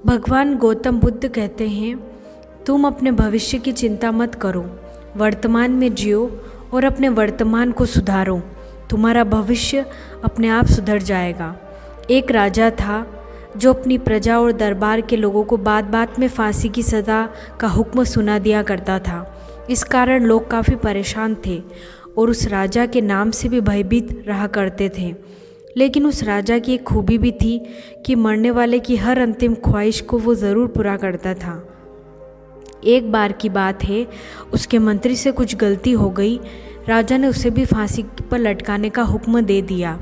भगवान गौतम बुद्ध कहते हैं, तुम अपने भविष्य की चिंता मत करो, वर्तमान में जियो और अपने वर्तमान को सुधारो। तुम्हारा भविष्य अपने आप सुधर जाएगा। एक राजा था जो अपनी प्रजा और दरबार के लोगों को बात बात में फांसी की सज़ा का हुक्म सुना दिया करता था। इस कारण लोग काफ़ी परेशान थे और उस राजा के नाम से भी भयभीत रहा करते थे। लेकिन उस राजा की एक खूबी भी थी कि मरने वाले की हर अंतिम ख्वाहिश को वो ज़रूर पूरा करता था। एक बार की बात है, उसके मंत्री से कुछ गलती हो गई। राजा ने उसे भी फांसी पर लटकाने का हुक्म दे दिया।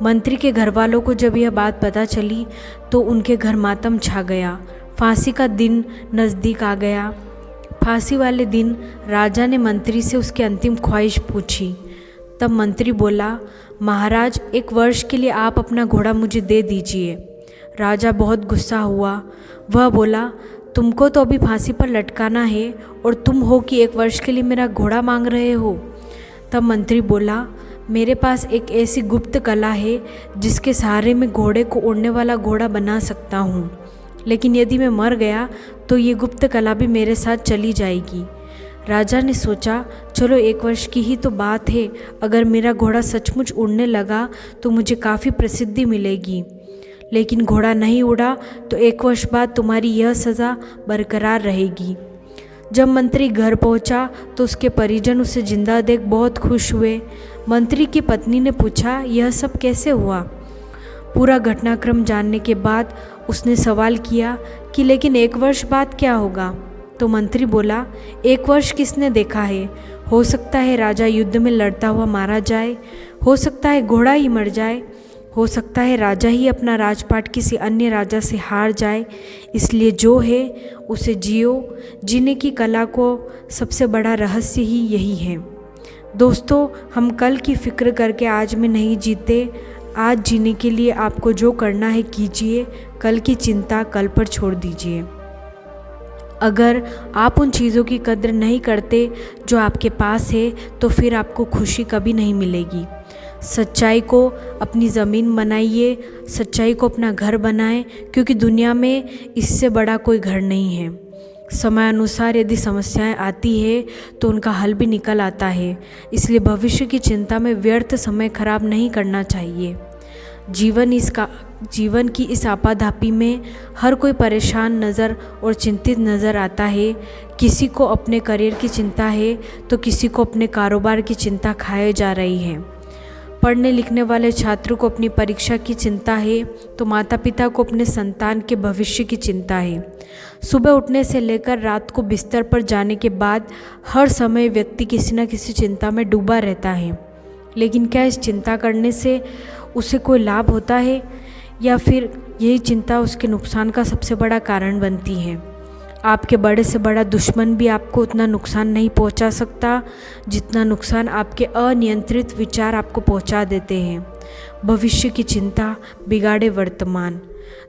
मंत्री के घर वालों को जब यह बात पता चली तो उनके घर मातम छा गया। फांसी का दिन नज़दीक आ गया। फांसी वाले दिन राजा ने मंत्री से उसकी अंतिम ख्वाहिश पूछी। तब मंत्री बोला, महाराज, 1 वर्ष के लिए आप अपना घोड़ा मुझे दे दीजिए। राजा बहुत गुस्सा हुआ। वह बोला, तुमको तो अभी फांसी पर लटकाना है और तुम हो कि 1 वर्ष के लिए मेरा घोड़ा मांग रहे हो। तब मंत्री बोला, मेरे पास एक ऐसी गुप्त कला है जिसके सहारे मैं घोड़े को उड़ने वाला घोड़ा बना सकता हूँ, लेकिन यदि मैं मर गया तो ये गुप्त कला भी मेरे साथ चली जाएगी। राजा ने सोचा, चलो 1 वर्ष की ही तो बात है, अगर मेरा घोड़ा सचमुच उड़ने लगा तो मुझे काफ़ी प्रसिद्धि मिलेगी। लेकिन घोड़ा नहीं उड़ा तो 1 वर्ष बाद तुम्हारी यह सज़ा बरकरार रहेगी। जब मंत्री घर पहुंचा तो उसके परिजन उसे जिंदा देख बहुत खुश हुए। मंत्री की पत्नी ने पूछा, यह सब कैसे हुआ? पूरा घटनाक्रम जानने के बाद उसने सवाल किया कि लेकिन 1 वर्ष बाद क्या होगा? तो मंत्री बोला, 1 वर्ष किसने देखा है? हो सकता है राजा युद्ध में लड़ता हुआ मारा जाए, हो सकता है घोड़ा ही मर जाए, हो सकता है राजा ही अपना राजपाट किसी अन्य राजा से हार जाए। इसलिए जो है उसे जियो। जीने की कला को सबसे बड़ा रहस्य ही यही है। दोस्तों, हम कल की फिक्र करके आज में नहीं जीते। आज जीने के लिए आपको जो करना है कीजिए, कल की चिंता कल पर छोड़ दीजिए। अगर आप उन चीज़ों की कद्र नहीं करते जो आपके पास है तो फिर आपको खुशी कभी नहीं मिलेगी। सच्चाई को अपनी ज़मीन बनाइए, सच्चाई को अपना घर बनाएं, क्योंकि दुनिया में इससे बड़ा कोई घर नहीं है। समय अनुसार यदि समस्याएं आती है तो उनका हल भी निकल आता है। इसलिए भविष्य की चिंता में व्यर्थ समय खराब नहीं करना चाहिए। जीवन की इस आपाधापी में हर कोई परेशान नज़र और चिंतित नज़र आता है। किसी को अपने करियर की चिंता है तो किसी को अपने कारोबार की चिंता खाए जा रही है। पढ़ने लिखने वाले छात्रों को अपनी परीक्षा की चिंता है तो माता पिता को अपने संतान के भविष्य की चिंता है। सुबह उठने से लेकर रात को बिस्तर पर जाने के बाद हर समय व्यक्ति किसी न किसी चिंता में डूबा रहता है। लेकिन क्या इस चिंता करने से उसे कोई लाभ होता है, या फिर यही चिंता उसके नुकसान का सबसे बड़ा कारण बनती है? आपके बड़े से बड़ा दुश्मन भी आपको उतना नुकसान नहीं पहुंचा सकता जितना नुकसान आपके अनियंत्रित विचार आपको पहुंचा देते हैं। भविष्य की चिंता बिगाड़े वर्तमान।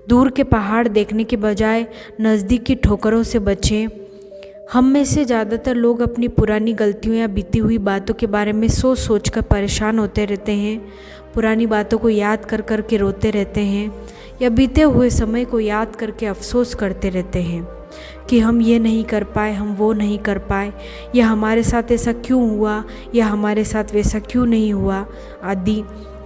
दूर के पहाड़ देखने के बजाय नज़दीक की ठोकरों से बचें। हम में से ज़्यादातर लोग अपनी पुरानी गलतियों या बीती हुई बातों के बारे में सोच सोच कर परेशान होते रहते हैं। पुरानी बातों को याद कर कर के रोते रहते हैं, या बीते हुए समय को याद करके अफसोस करते रहते हैं कि हम ये नहीं कर पाए, हम वो नहीं कर पाए, या हमारे साथ ऐसा क्यों हुआ, या हमारे साथ वैसा क्यों नहीं हुआ आदि।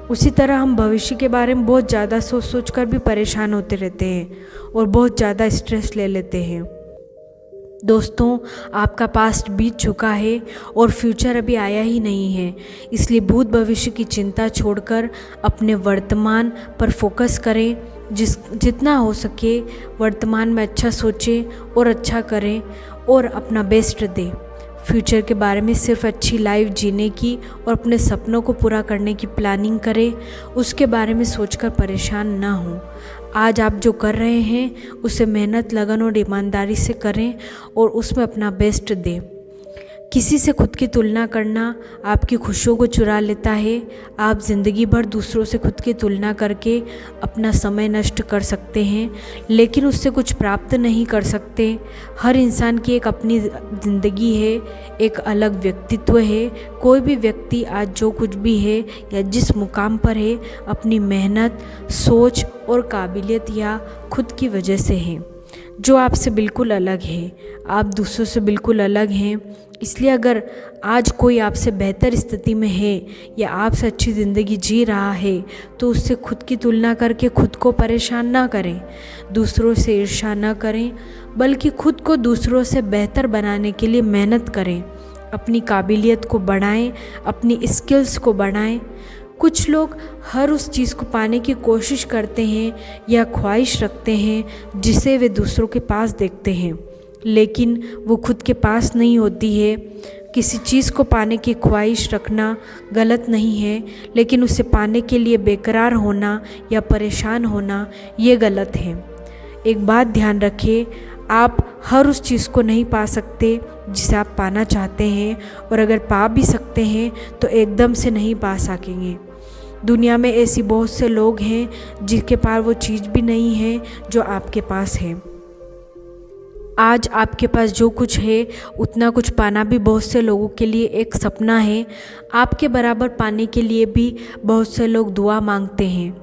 उसी तरह हम भविष्य के बारे में बहुत ज़्यादा सोच सोच कर भी परेशान होते रहते हैं और बहुत ज़्यादा स्ट्रेस ले लेते हैं। दोस्तों, आपका पास्ट बीत चुका है और फ्यूचर अभी आया ही नहीं है। इसलिए भूत भविष्य की चिंता छोड़कर अपने वर्तमान पर फोकस करें। जितना हो सके वर्तमान में अच्छा सोचें और अच्छा करें और अपना बेस्ट दें। फ्यूचर के बारे में सिर्फ अच्छी लाइफ जीने की और अपने सपनों को पूरा करने की प्लानिंग करें। उसके बारे में सोचकर परेशान ना हों। आज आप जो कर रहे हैं उसे मेहनत, लगन और ईमानदारी से करें और उसमें अपना बेस्ट दें। किसी से खुद की तुलना करना आपकी खुशियों को चुरा लेता है। आप ज़िंदगी भर दूसरों से खुद की तुलना करके अपना समय नष्ट कर सकते हैं, लेकिन उससे कुछ प्राप्त नहीं कर सकते। हर इंसान की एक अपनी ज़िंदगी है, एक अलग व्यक्तित्व है। कोई भी व्यक्ति आज जो कुछ भी है या जिस मुकाम पर है, अपनी मेहनत, सोच और काबिलियत या खुद की वजह से है। जो आपसे बिल्कुल अलग है। आप दूसरों से बिल्कुल अलग हैं। इसलिए अगर आज कोई आपसे बेहतर स्थिति में है या आपसे अच्छी ज़िंदगी जी रहा है तो उससे खुद की तुलना करके खुद को परेशान ना करें, दूसरों से ईर्ष्या ना करें, बल्कि खुद को दूसरों से बेहतर बनाने के लिए मेहनत करें, अपनी काबिलियत को बढ़ाएं, अपनी स्किल्स को बढ़ाएं। कुछ लोग हर उस चीज़ को पाने की कोशिश करते हैं या ख्वाहिश रखते हैं जिसे वे दूसरों के पास देखते हैं, लेकिन वो खुद के पास नहीं होती है। किसी चीज़ को पाने की ख्वाहिश रखना गलत नहीं है, लेकिन उसे पाने के लिए बेकरार होना या परेशान होना ये गलत है। एक बात ध्यान रखिए, आप हर उस चीज़ को नहीं पा सकते जिसे आप पाना चाहते हैं, और अगर पा भी सकते हैं तो एकदम से नहीं पा सकेंगे। दुनिया में ऐसी बहुत से लोग हैं जिनके पास वो चीज़ भी नहीं है जो आपके पास है। आज आपके पास जो कुछ है उतना कुछ पाना भी बहुत से लोगों के लिए एक सपना है। आपके बराबर पाने के लिए भी बहुत से लोग दुआ मांगते हैं।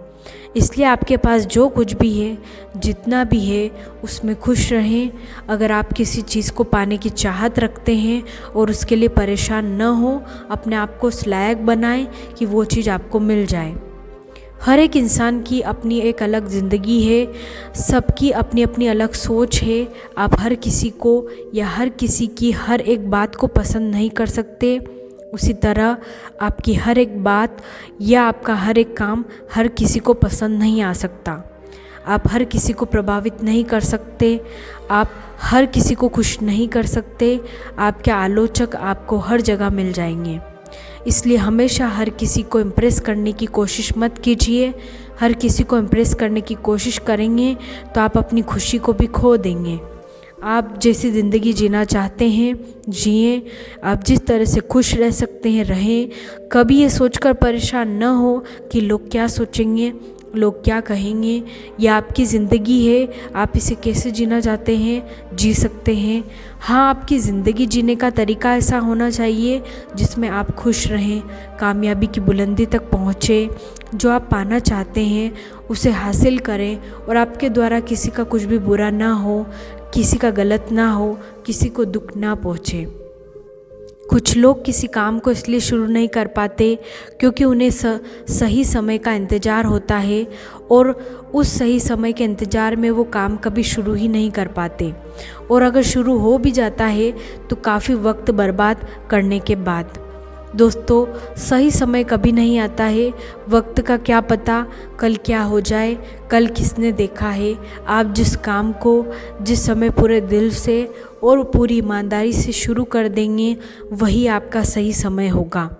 इसलिए आपके पास जो कुछ भी है, जितना भी है, उसमें खुश रहें। अगर आप किसी चीज़ को पाने की चाहत रखते हैं और उसके लिए परेशान न हो, अपने आप को इस लायक बनाएं कि वो चीज़ आपको मिल जाए। हर एक इंसान की अपनी एक अलग ज़िंदगी है, सबकी अपनी अपनी अलग सोच है। आप हर किसी को या हर किसी की हर एक बात को पसंद नहीं कर सकते। उसी तरह आपकी हर एक बात या आपका हर एक काम हर किसी को पसंद नहीं आ सकता। आप हर किसी को प्रभावित नहीं कर सकते, आप हर किसी को खुश नहीं कर सकते। आपके आलोचक आपको हर जगह मिल जाएंगे। इसलिए हमेशा हर किसी को इम्प्रेस करने की कोशिश मत कीजिए। हर किसी को इम्प्रेस करने की कोशिश करेंगे तो आप अपनी खुशी को भी खो देंगे। आप जैसी ज़िंदगी जीना चाहते हैं जिएं, आप जिस तरह से खुश रह सकते हैं रहें। कभी ये सोचकर परेशान न हो कि लोग क्या सोचेंगे, लोग क्या कहेंगे। यह आपकी ज़िंदगी है, आप इसे कैसे जीना चाहते हैं जी सकते हैं। हाँ, आपकी ज़िंदगी जीने का तरीका ऐसा होना चाहिए जिसमें आप खुश रहें, कामयाबी की बुलंदी तक पहुँचें, जो आप पाना चाहते हैं उसे हासिल करें और आपके द्वारा किसी का कुछ भी बुरा ना हो, किसी का गलत ना हो, किसी को दुख ना पहुँचे। कुछ लोग किसी काम को इसलिए शुरू नहीं कर पाते क्योंकि उन्हें सही समय का इंतज़ार होता है, और उस सही समय के इंतज़ार में वो काम कभी शुरू ही नहीं कर पाते, और अगर शुरू हो भी जाता है तो काफ़ी वक्त बर्बाद करने के बाद। दोस्तों, सही समय कभी नहीं आता है। वक्त का क्या पता कल क्या हो जाए, कल किसने देखा है। आप जिस काम को जिस समय पूरे दिल से और पूरी ईमानदारी से शुरू कर देंगे वही आपका सही समय होगा।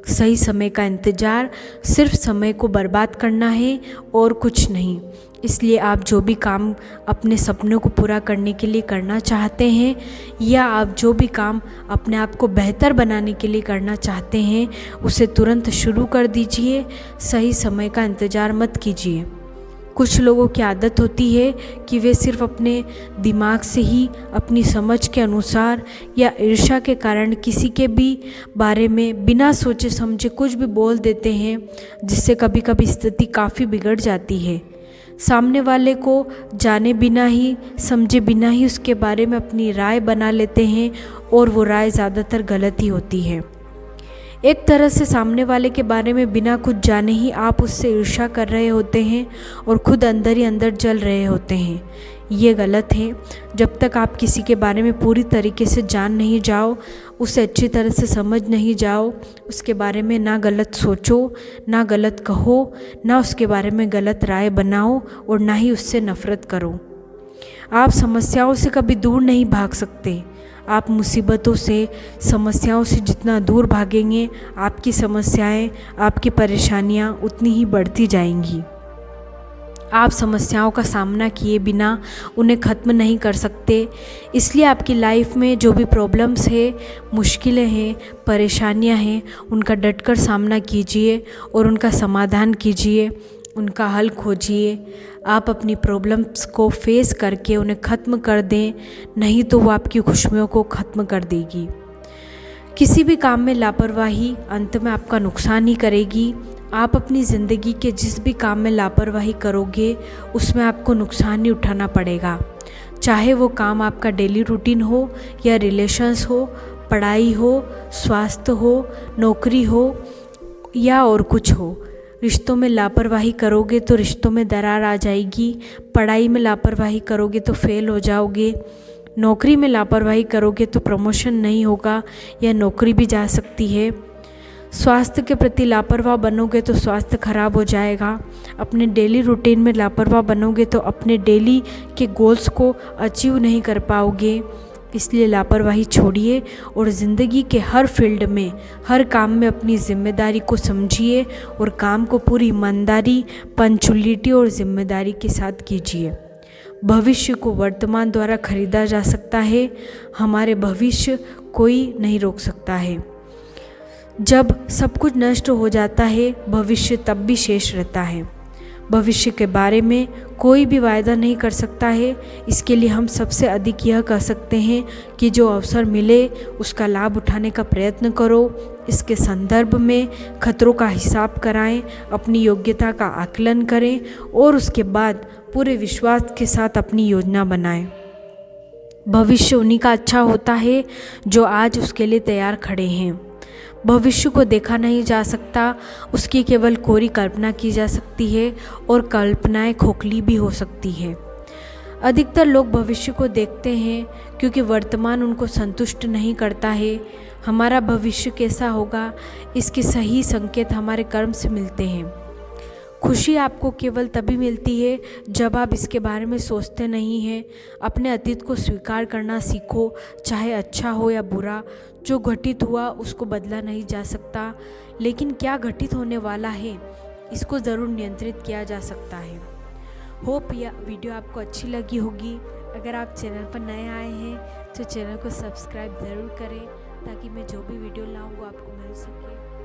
सही समय का इंतज़ार सिर्फ समय को बर्बाद करना है और कुछ नहीं। इसलिए आप जो भी काम अपने सपनों को पूरा करने के लिए करना चाहते हैं, या आप जो भी काम अपने आप को बेहतर बनाने के लिए करना चाहते हैं, उसे तुरंत शुरू कर दीजिए। सही समय का इंतज़ार मत कीजिए। कुछ लोगों की आदत होती है कि वे सिर्फ अपने दिमाग से ही अपनी समझ के अनुसार या ईर्ष्या के कारण किसी के भी बारे में बिना सोचे समझे कुछ भी बोल देते हैं, जिससे कभी कभी स्थिति काफ़ी बिगड़ जाती है। सामने वाले को जाने बिना ही समझे बिना ही उसके बारे में अपनी राय बना लेते हैं, और वो राय ज़्यादातर गलत ही होती है। एक तरह से सामने वाले के बारे में बिना कुछ जाने ही आप उससे ईर्ष्या कर रहे होते हैं और खुद अंदर ही अंदर जल रहे होते हैं। ये गलत है। जब तक आप किसी के बारे में पूरी तरीके से जान नहीं जाओ, उसे अच्छी तरह से समझ नहीं जाओ, उसके बारे में ना गलत सोचो, ना गलत कहो, ना उसके बारे में गलत राय बनाओ, और ना ही उससे नफ़रत करो। आप समस्याओं से कभी दूर नहीं भाग सकते। आप मुसीबतों से, समस्याओं से जितना दूर भागेंगे, आपकी समस्याएं, आपकी परेशानियां उतनी ही बढ़ती जाएंगी। आप समस्याओं का सामना किए बिना उन्हें ख़त्म नहीं कर सकते। इसलिए आपकी लाइफ में जो भी प्रॉब्लम्स है, मुश्किलें हैं, परेशानियां हैं, उनका डटकर सामना कीजिए और उनका समाधान कीजिए, उनका हल खोजिए। आप अपनी प्रॉब्लम्स को फेस करके उन्हें ख़त्म कर दें, नहीं तो वो आपकी खुशियों को ख़त्म कर देगी। किसी भी काम में लापरवाही अंत में आपका नुकसान ही करेगी। आप अपनी ज़िंदगी के जिस भी काम में लापरवाही करोगे उसमें आपको नुकसान ही उठाना पड़ेगा। चाहे वो काम आपका डेली रूटीन हो या रिलेशंस हो, पढ़ाई हो, स्वास्थ्य हो, नौकरी हो या और कुछ हो। रिश्तों में लापरवाही करोगे तो रिश्तों में दरार आ जाएगी। पढ़ाई में लापरवाही करोगे तो फेल हो जाओगे। नौकरी में लापरवाही करोगे तो प्रमोशन नहीं होगा या नौकरी भी जा सकती है। स्वास्थ्य के प्रति लापरवाह बनोगे तो स्वास्थ्य खराब हो जाएगा। अपने डेली रूटीन में लापरवाह बनोगे तो अपने डेली के गोल्स को अचीव नहीं कर पाओगे। इसलिए लापरवाही छोड़िए और ज़िंदगी के हर फील्ड में, हर काम में अपनी जिम्मेदारी को समझिए और काम को पूरी ईमानदारी, पंक्चुअलिटी और जिम्मेदारी के साथ कीजिए। भविष्य को वर्तमान द्वारा खरीदा जा सकता है, हमारे भविष्य कोई नहीं रोक सकता है। जब सब कुछ नष्ट हो जाता है, भविष्य तब भी शेष रहता है। भविष्य के बारे में कोई भी वायदा नहीं कर सकता है। इसके लिए हम सबसे अधिक यह कह सकते हैं कि जो अवसर मिले उसका लाभ उठाने का प्रयत्न करो। इसके संदर्भ में खतरों का हिसाब कराएं, अपनी योग्यता का आकलन करें और उसके बाद पूरे विश्वास के साथ अपनी योजना बनाएं। भविष्य उन्हीं का अच्छा होता है जो आज उसके लिए तैयार खड़े हैं। भविष्य को देखा नहीं जा सकता, उसकी केवल कोरी कल्पना की जा सकती है और कल्पनाएं खोखली भी हो सकती है। अधिकतर लोग भविष्य को देखते हैं क्योंकि वर्तमान उनको संतुष्ट नहीं करता है। हमारा भविष्य कैसा होगा, इसके सही संकेत हमारे कर्म से मिलते हैं। खुशी आपको केवल तभी मिलती है जब आप इसके बारे में सोचते नहीं हैं। अपने अतीत को स्वीकार करना सीखो, चाहे अच्छा हो या बुरा। जो घटित हुआ उसको बदला नहीं जा सकता, लेकिन क्या घटित होने वाला है इसको ज़रूर नियंत्रित किया जा सकता है। होप यह वीडियो आपको अच्छी लगी होगी। अगर आप चैनल पर नए आए हैं तो चैनल को सब्सक्राइब ज़रूर करें ताकि मैं जो भी वीडियो लाऊं वो आपको मिल सके।